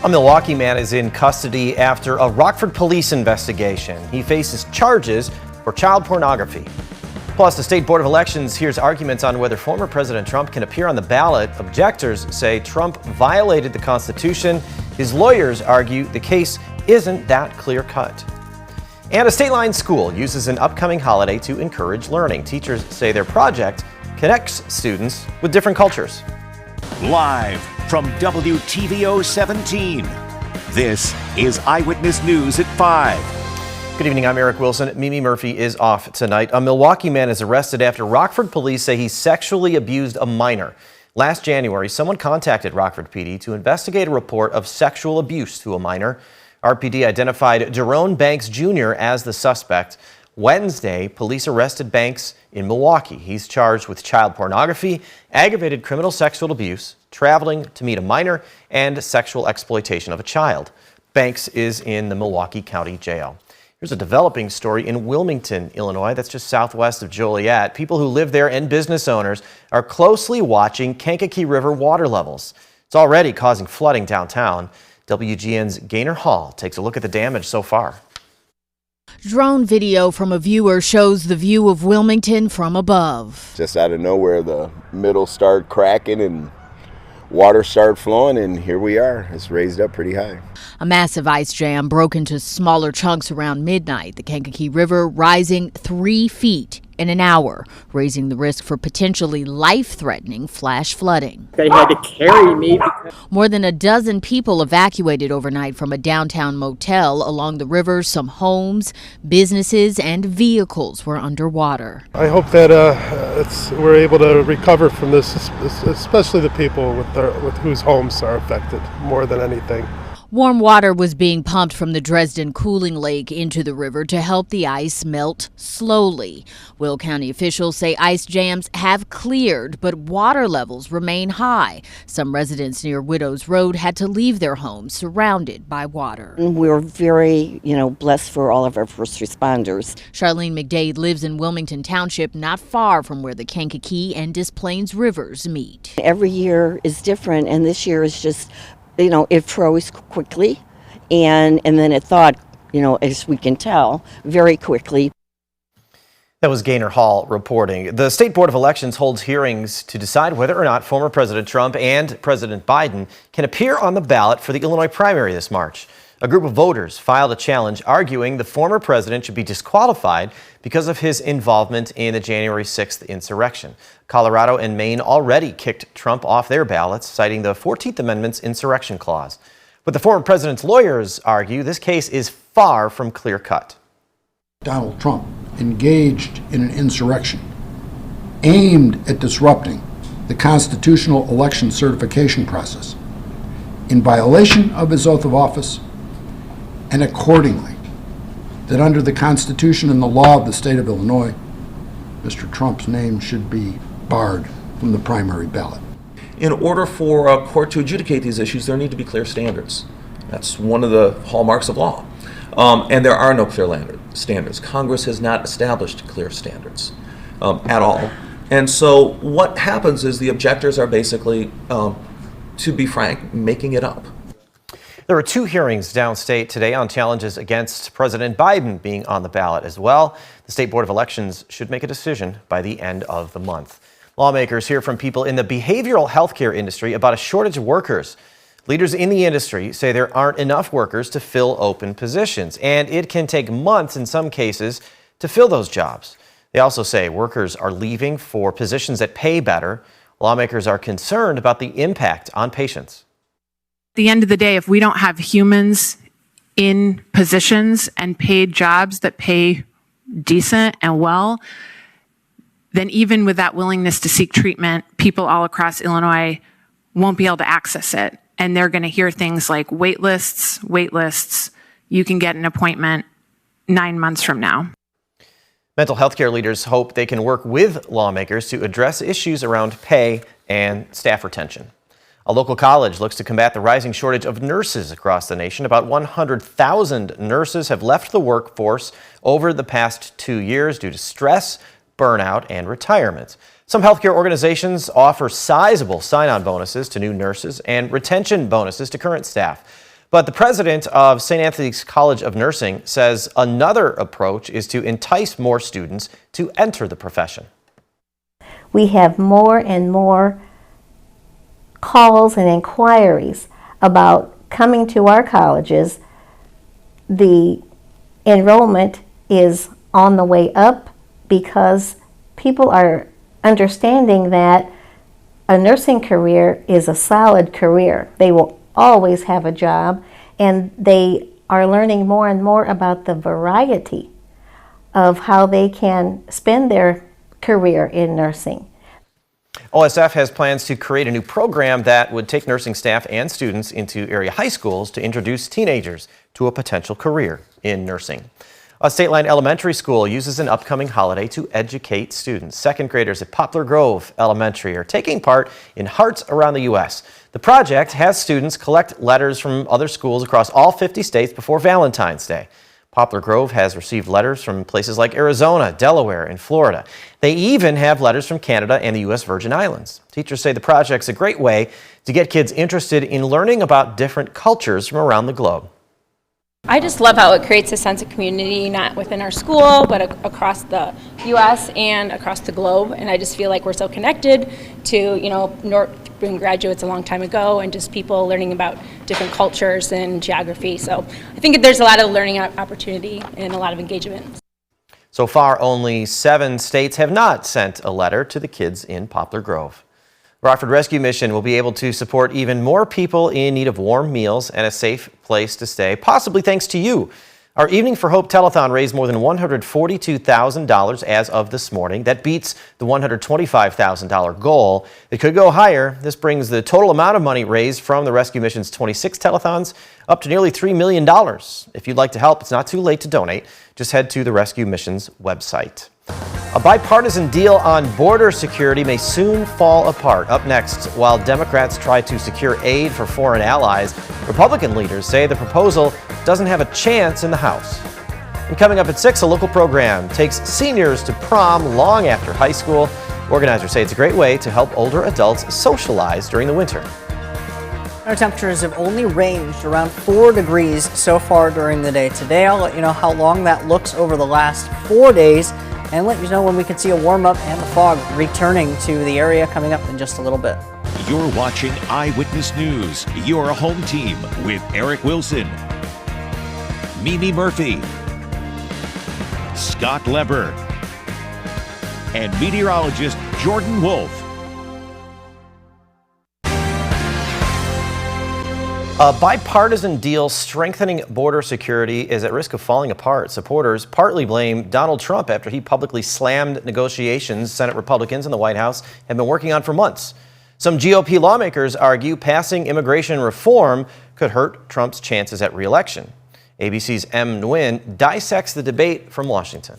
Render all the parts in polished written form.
A Milwaukee man is in custody after a Rockford police investigation. He faces charges for child pornography. Plus, the State Board of Elections hears arguments on whether former President Trump can appear on the ballot. Objectors say Trump violated the Constitution. His lawyers argue the case isn't that clear-cut. And a state-line school uses an upcoming holiday to encourage learning. Teachers say their project connects students with different cultures. Live from WTVO 17, this is Eyewitness News at 5. Good evening, I'm Eric Wilson. Mimi Murphy is off tonight. A Milwaukee man is arrested after Rockford police say he sexually abused a minor. Last January, someone contacted Rockford PD to investigate a report of sexual abuse to a minor. RPD identified Jerome Banks Jr. as the suspect. Wednesday, police arrested Banks in Milwaukee. He's charged with child pornography, aggravated criminal sexual abuse, traveling to meet a minor, and sexual exploitation of a child. Banks is in the Milwaukee County Jail. Here's a developing story in Wilmington, Illinois. That's just southwest of Joliet. People who live there and business owners are closely watching Kankakee River water levels. It's already causing flooding downtown. WGN's Gaynor Hall takes a look at the damage so far. Drone video from a viewer shows the view of Wilmington from above. Just out of nowhere, the middle started cracking and water started flowing, and here we are. It's raised up pretty high. A massive ice jam broke into smaller chunks around midnight. The Kankakee River rising 3 feet in an hour, raising the risk for potentially life-threatening flash flooding. They had to carry me. More than a dozen people evacuated overnight from a downtown motel along the river. Some homes, businesses, and vehicles were underwater. I hope that we're able to recover from this, especially the people with whose homes are affected more than anything. Warm water was being pumped from the Dresden cooling lake into the river to help the ice melt slowly. Will County officials say ice jams have cleared, but water levels remain high. Some residents near Widows Road had to leave their homes surrounded by water. We're very, blessed for all of our first responders. Charlene McDade lives in Wilmington Township, not far from where the Kankakee and Des Plaines rivers meet. Every year is different, and this year is just it froze quickly, and then it thawed, as we can tell, very quickly. That was Gaynor Hall reporting. The State Board of Elections holds hearings to decide whether or not former President Trump and President Biden can appear on the ballot for the Illinois primary this March. A group of voters filed a challenge arguing the former president should be disqualified because of his involvement in the January 6th insurrection. Colorado and Maine already kicked Trump off their ballots, citing the 14th Amendment's insurrection clause. But the former president's lawyers argue this case is far from clear-cut. Donald Trump engaged in an insurrection aimed at disrupting the constitutional election certification process in violation of his oath of office, and accordingly, that under the Constitution and the law of the state of Illinois, Mr. Trump's name should be barred from the primary ballot. In order for a court to adjudicate these issues, there need to be clear standards. That's one of the hallmarks of law. And there are no clear standards. Congress has not established clear standards at all. And so what happens is the objectors are basically, to be frank, making it up. There were 2 hearings downstate today on challenges against President Biden being on the ballot as well. The State Board of Elections should make a decision by the end of the month. Lawmakers hear from people in the behavioral health care industry about a shortage of workers. Leaders in the industry say there aren't enough workers to fill open positions, and it can take months in some cases to fill those jobs. They also say workers are leaving for positions that pay better. Lawmakers are concerned about the impact on patients. At the end of the day, if we don't have humans in positions and paid jobs that pay decent and well, then even with that willingness to seek treatment, people all across Illinois won't be able to access it. And they're going to hear things like wait lists. You can get an appointment 9 months from now. Mental health care leaders hope they can work with lawmakers to address issues around pay and staff retention. A local college looks to combat the rising shortage of nurses across the nation. About 100,000 nurses have left the workforce over the past 2 years due to stress, burnout, and retirement. Some healthcare organizations offer sizable sign-on bonuses to new nurses and retention bonuses to current staff. But the president of St. Anthony's College of Nursing says another approach is to entice more students to enter the profession. We have more and more calls and inquiries about coming to our colleges. The enrollment is on the way up because people are understanding that a nursing career is a solid career. They will always have a job, and they are learning more and more about the variety of how they can spend their career in nursing. OSF has plans to create a new program that would take nursing staff and students into area high schools to introduce teenagers to a potential career in nursing. A State Line Elementary School uses an upcoming holiday to educate students. Second graders at Poplar Grove Elementary are taking part in Hearts Around the U.S. The project has students collect letters from other schools across all 50 states before Valentine's Day. Poplar Grove has received letters from places like Arizona, Delaware, and Florida. They even have letters from Canada and the U.S. Virgin Islands. Teachers say the project's a great way to get kids interested in learning about different cultures from around the globe. I just love how it creates a sense of community, not within our school, but across the U.S. and across the globe. And I just feel like we're so connected to, being graduates a long time ago, and just people learning about different cultures and geography. So I think there's a lot of learning opportunity and a lot of engagement. So far, only 7 states have not sent a letter to the kids in Poplar Grove. Rockford Rescue Mission will be able to support even more people in need of warm meals and a safe place to stay, possibly thanks to you. Our Evening for Hope telethon raised more than $142,000 as of this morning. That beats the $125,000 goal. It could go higher. This brings the total amount of money raised from the Rescue Mission's 26 telethons up to nearly $3 million. If you'd like to help, it's not too late to donate. Just head to the Rescue Mission's website. A bipartisan deal on border security may soon fall apart. Up next, while Democrats try to secure aid for foreign allies, Republican leaders say the proposal doesn't have a chance in the House. And coming up at 6, a local program takes seniors to prom long after high school. Organizers say it's a great way to help older adults socialize during the winter. Our temperatures have only ranged around 4 degrees so far during the day. Today, I'll let you know how long that looks over the last 4 days and let you know when we can see a warm up and the fog returning to the area coming up in just a little bit. You're watching Eyewitness News, your home team with Eric Wilson, Mimi Murphy, Scott Leber, and meteorologist Jordan Wolf. A bipartisan deal strengthening border security is at risk of falling apart. Supporters partly blame Donald Trump after he publicly slammed negotiations Senate Republicans in the White House have been working on for months. Some GOP lawmakers argue passing immigration reform could hurt Trump's chances at re-election. ABC's M. Nguyen dissects the debate from Washington.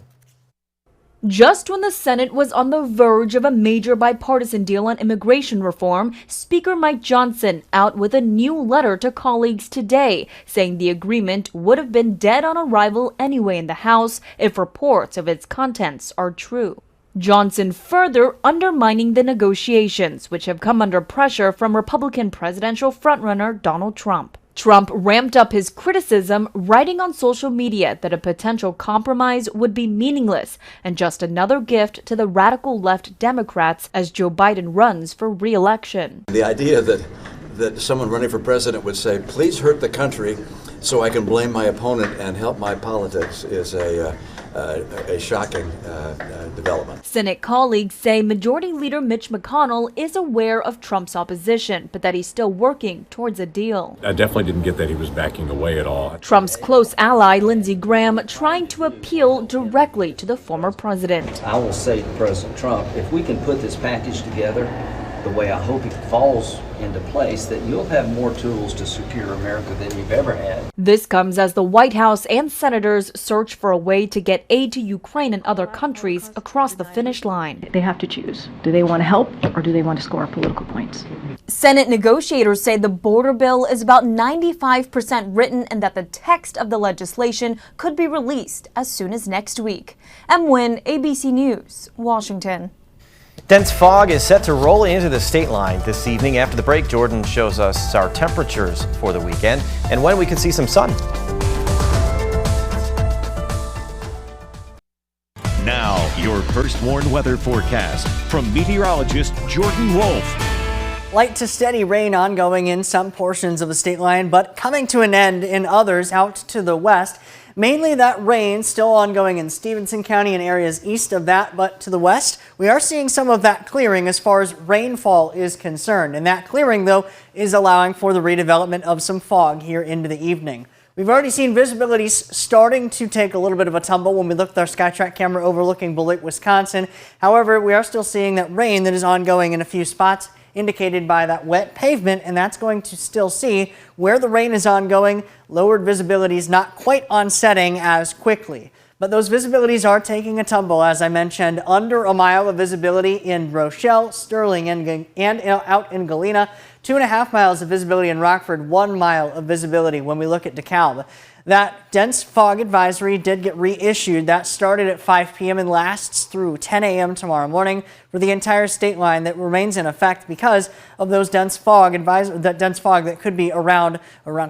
Just when the Senate was on the verge of a major bipartisan deal on immigration reform, Speaker Mike Johnson out with a new letter to colleagues today, saying the agreement would have been dead on arrival anyway in the House if reports of its contents are true. Johnson further undermining the negotiations, which have come under pressure from Republican presidential frontrunner Donald Trump. Trump ramped up his criticism, writing on social media that a potential compromise would be meaningless and just another gift to the radical left Democrats as Joe Biden runs for re-election. The idea that someone running for president would say, please hurt the country so I can blame my opponent and help my politics is a shocking development. Senate colleagues say Majority Leader Mitch McConnell is aware of Trump's opposition, but that he's still working towards a deal. I definitely didn't get that he was backing away at all. Trump's close ally, Lindsey Graham, trying to appeal directly to the former president. I will say to President Trump, if we can put this package together the way I hope it falls into place, that you'll have more tools to secure America than you've ever had. This comes as the White House and senators search for a way to get aid to Ukraine and other countries across the finish line. They have to choose. Do they want to help or do they want to score political points? Senate negotiators say the border bill is about 95% written and that the text of the legislation could be released as soon as next week. M. Nguyen, ABC News, Washington. Dense fog is set to roll into the state line this evening. After the break, Jordan shows us our temperatures for the weekend and when we could see some sun. Now, your first warned weather forecast from meteorologist Jordan Wolf. Light to steady rain ongoing in some portions of the state line, but coming to an end in others out to the west. Mainly that rain still ongoing in Stevenson County and areas east of that, but to the west, we are seeing some of that clearing as far as rainfall is concerned. And that clearing, though, is allowing for the redevelopment of some fog here into the evening. We've already seen visibilities starting to take a little bit of a tumble when we look at our SkyTrack camera overlooking Beloit, Wisconsin. However, we are still seeing that rain that is ongoing in a few spots, indicated by that wet pavement, and that's going to still see where the rain is ongoing. Lowered visibilities not quite onsetting as quickly. But those visibilities are taking a tumble, as I mentioned, under a mile of visibility in Rochelle, Sterling, and out in Galena. 2.5 miles of visibility in Rockford, 1 mile of visibility when we look at DeKalb. That dense fog advisory did get reissued. That started at 5 p.m. and lasts through 10 a.m. tomorrow morning for the entire state line. That remains in effect because of those dense fog that could be around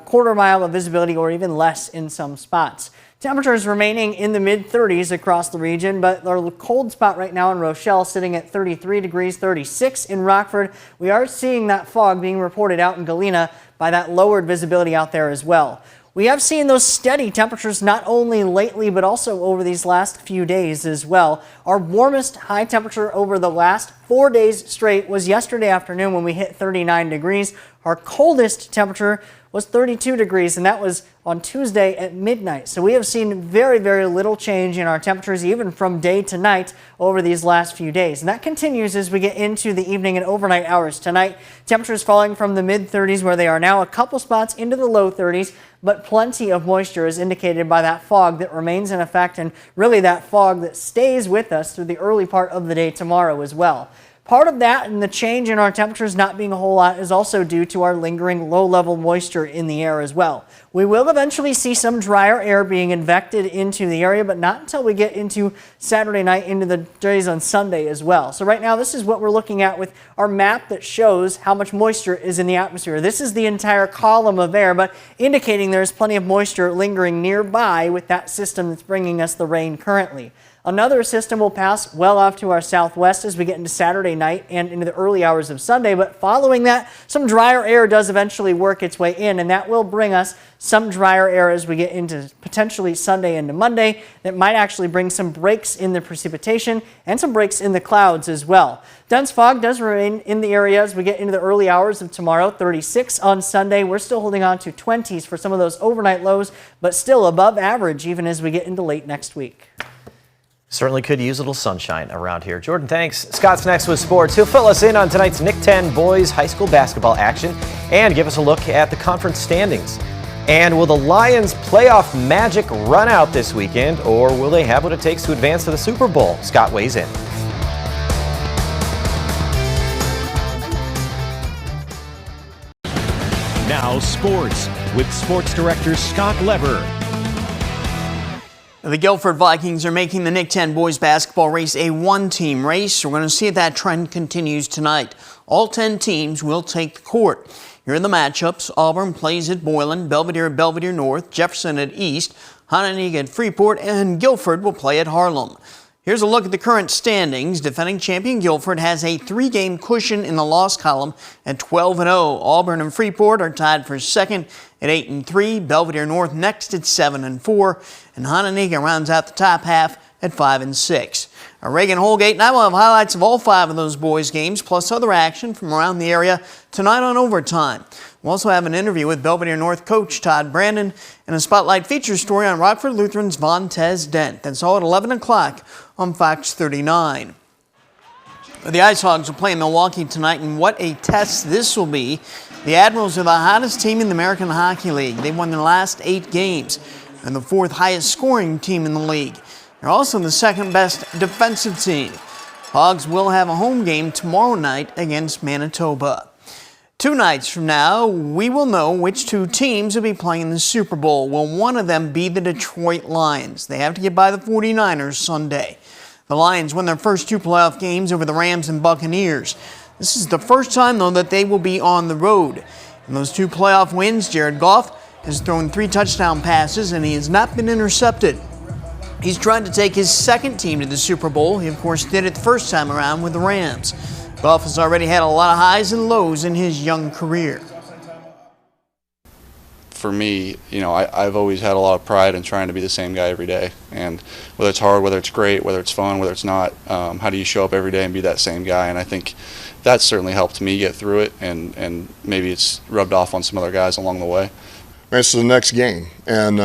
quarter mile of visibility or even less in some spots. Temperatures remaining in the mid-30s across the region, but our cold spot right now in Rochelle sitting at 33 degrees, 36 in Rockford. We are seeing that fog being reported out in Galena by that lowered visibility out there as well. We have seen those steady temperatures not only lately, but also over these last few days as well. Our warmest high temperature over the last 4 days straight was yesterday afternoon when we hit 39 degrees. Our coldest temperature was 32 degrees, and that was on Tuesday at midnight. So we have seen very, very little change in our temperatures, even from day to night over these last few days. And that continues as we get into the evening and overnight hours. Tonight, temperatures falling from the mid-30s where they are now, a couple spots into the low 30s, but plenty of moisture is indicated by that fog that remains in effect, and really that fog that stays with us through the early part of the day tomorrow as well. Part of that and the change in our temperatures not being a whole lot is also due to our lingering low-level moisture in the air as well. We will eventually see some drier air being infected into the area, but not until we get into Saturday night into the days on Sunday as well. So right now, this is what we're looking at with our map that shows how much moisture is in the atmosphere. This is the entire column of air, but indicating there's plenty of moisture lingering nearby with that system that's bringing us the rain currently. Another system will pass well off to our southwest as we get into Saturday night and into the early hours of Sunday, but following that, some drier air does eventually work its way in, and that will bring us some drier air as we get into potentially Sunday into Monday. That might actually bring some breaks in the precipitation and some breaks in the clouds as well. Dense fog does remain in the area as we get into the early hours of tomorrow. 36 on Sunday. We're still holding on to 20s for some of those overnight lows, but still above average even as we get into late next week. Certainly could use a little sunshine around here. Jordan, thanks. Scott's next with sports. He'll fill us in on tonight's Nick 10 boys high school basketball action and give us a look at the conference standings. And will the Lions' playoff magic run out this weekend, or will they have what it takes to advance to the Super Bowl? Scott weighs in. Now sports with sports director Scott Lever. The Guilford Vikings are making the Nick 10 boys basketball race a one-team race. We're going to see if that trend continues tonight. All 10 teams will take the court. Here are the matchups. Auburn plays at Boylan, Belvedere at Belvedere North, Jefferson at East, Hononegah at Freeport, and Guilford will play at Harlem. Here's a look at the current standings. Defending champion Guilford has a 3-game cushion in the loss column at 12-0. Auburn and Freeport are tied for second at 8-3. Belvedere North next at 7-4. And Hononegah rounds out the top half at 5-6. Reagan Holgate and I will have highlights of all 5 of those boys' games, plus other action from around the area tonight on Overtime. We'll also have an interview with Belvedere North coach Todd Brandon and a spotlight feature story on Rockford Lutheran's Vontez Dent. That's all at 11 o'clock on Fox 39. The Ice Hogs will play in Milwaukee tonight, and what a test this will be. The Admirals are the hottest team in the American Hockey League. They've won their last 8 games and the 4th highest scoring team in the league. They're also the 2nd best defensive team. Hogs will have a home game tomorrow night against Manitoba. 2 nights from now, we will know which 2 teams will be playing the Super Bowl. Will one of them be the Detroit Lions? They have to get by the 49ers Sunday. The Lions won their first 2 playoff games over the Rams and Buccaneers. This is the first time, though, that they will be on the road. In those 2 playoff wins, Jared Goff has thrown 3 touchdown passes and he has not been intercepted. He's trying to take his second team to the Super Bowl. He, of course, did it the first time around with the Rams. Goff has already had a lot of highs and lows in his young career. For me, I've always had a lot of pride in trying to be the same guy every day. And whether it's hard, whether it's great, whether it's fun, whether it's not, how do you show up every day and be that same guy? And I think that's certainly helped me get through it, and maybe it's rubbed off on some other guys along the way. It's the next game, and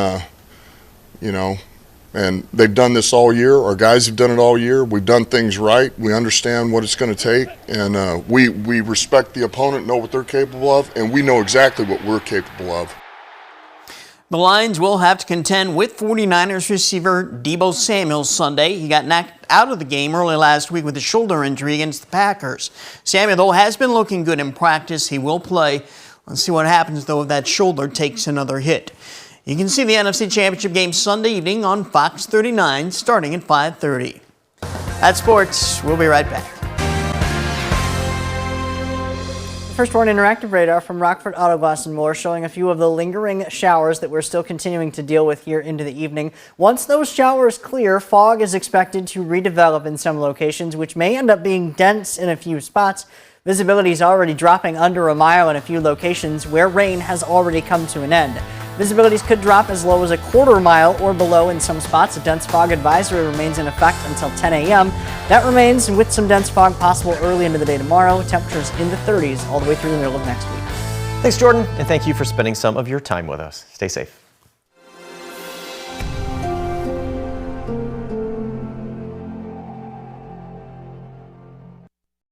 and they've done this all year. Our guys have done it all year. We've done things right. We understand what it's going to take, and we respect the opponent, know what they're capable of, and we know exactly what we're capable of. The Lions will have to contend with 49ers receiver Deebo Samuel Sunday. He got knocked out of the game early last week with a shoulder injury against the Packers. Samuel, though, has been looking good in practice. He will play. Let's see what happens, though, if that shoulder takes another hit. You can see the NFC Championship game Sunday evening on Fox 39 starting at 5:30. That's sports. We'll be right back. First Warn Interactive Radar from Rockford Auto Glass and More showing a few of the lingering showers that we're still continuing to deal with here into the evening. Once those showers clear, fog is expected to redevelop in some locations, which may end up being dense in a few spots. Visibility is already dropping under a mile in a few locations where rain has already come to an end. Visibilities could drop as low as a quarter mile or below in some spots. A dense fog advisory remains in effect until 10 a.m. That remains with some dense fog possible early into the day tomorrow. Temperatures in the 30s all the way through the middle of next week. Thanks, Jordan, and thank you for spending some of your time with us. Stay safe.